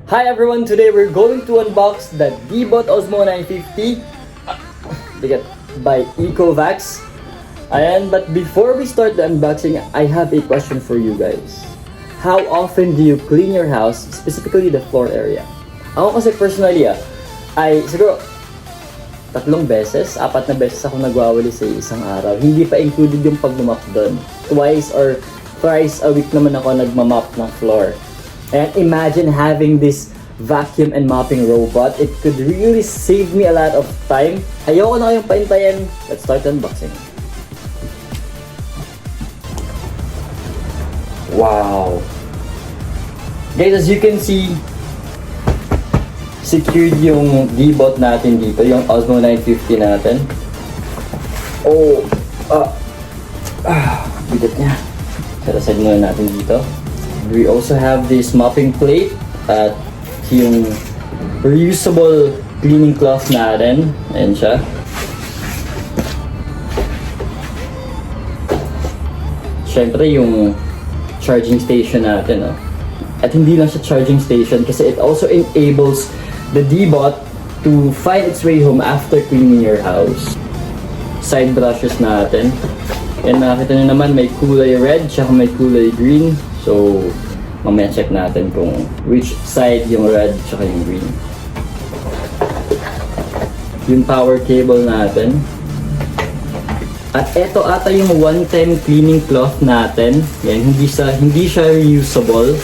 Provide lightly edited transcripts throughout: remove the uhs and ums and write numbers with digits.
Hi everyone, today we're going to unbox the Deebot Ozmo 950 by ECOVACS. But before we start the unboxing, I have a question for you guys. How often do you clean your house, specifically the floor area? Ako kasi personally, ay siguro 3 beses, 4 na beses ako nagwawali sa isang araw. Hindi pa included yung pagmamap doon. Twice or thrice a week naman ako nagmamap ng floor. And imagine having this vacuum and mopping robot. It could really save me a lot of time. Ayoko na kayong paintayin. Let's start the unboxing. Wow! Guys, as you can see, secured yung Deebot natin dito, yung Ozmo 950 natin. Bigat niya. Set muna natin dito. We also have this mopping plate at yung reusable cleaning cloth natin. Ayan siya. Siyempre yung charging station natin. At hindi lang siya charging station kasi it also enables the Deebot to find its way home after cleaning your house. Side brushes natin. Yan, nakita nyo naman may kulay red tsaka may kulay green. So, mamaya check natin kung which side yung red tsaka yung green. Yung power cable natin. At eto ata yung one-time cleaning cloth natin. Yan, hindi siya reusable.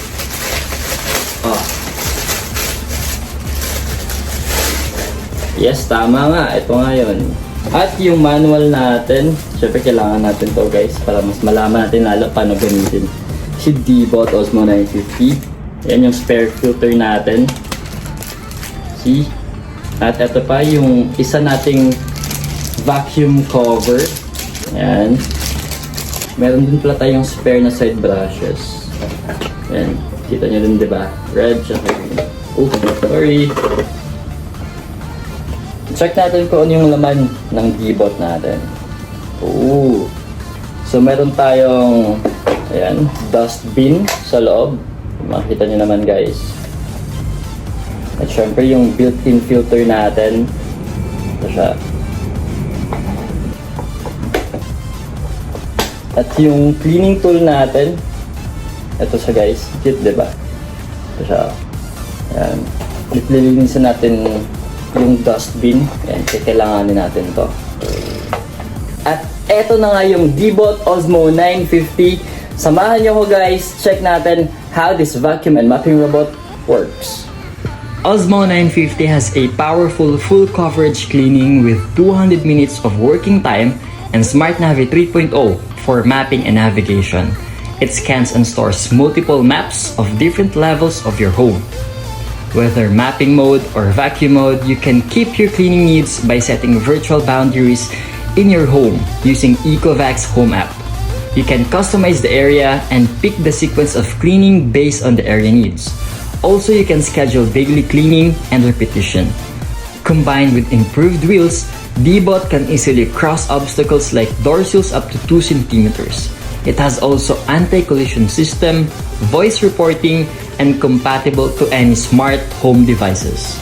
Yes, tama nga. Ito nga yun. At yung manual natin, syempre kailangan natin to guys para mas malaman natin lalo paano gamitin si Deebot Ozmo 950. Yan yung spare filter natin. See? At ito pa yung isa nating vacuum cover. Yan. Meron din pala tayong spare na side brushes. Yan. Kita nyo din diba? Red siya. Sorry. Check natin kung ano yung laman ng Deebot natin. So meron tayong ayan, dustbin sa loob. Makikita nyo naman guys. At syempre yung built-in filter natin. Ito siya. At yung cleaning tool natin. Ito siya guys. Cute diba? Ito siya. Ayan. Lilinisin natin yung dustbin. Ayan, kailanganin natin to. At eto na nga yung Deebot Ozmo 950. Samahan nyo ko guys, check natin how this vacuum and mopping robot works. Ozmo 950 has a powerful full coverage cleaning with 200 minutes of working time and Smart Navi 3.0 for mapping and navigation. It scans and stores multiple maps of different levels of your home. Whether mapping mode or vacuum mode, you can keep your cleaning needs by setting virtual boundaries in your home using ECOVACS Home App. You can customize the area and pick the sequence of cleaning based on the area needs. Also, you can schedule daily cleaning and repetition. Combined with improved wheels, Deebot can easily cross obstacles like door sills up to 2 centimeters. It has also anti-collision system, voice reporting, and compatible to any smart home devices.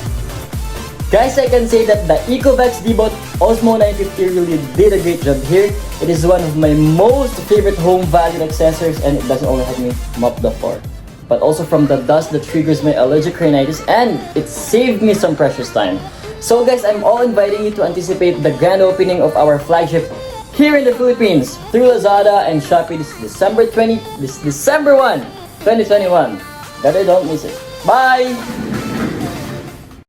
Guys, I can say that the ECOVACS Deebot Ozmo 950 really did a great job here. It is one of my most favorite home valued accessories and it doesn't only help me mop the floor, but also from the dust that triggers my allergic rhinitis, and it saved me some precious time. So guys, I'm all inviting you to anticipate the grand opening of our flagship here in the Philippines through Lazada and Shopee this December 1, 2021. Better don't miss it. Bye!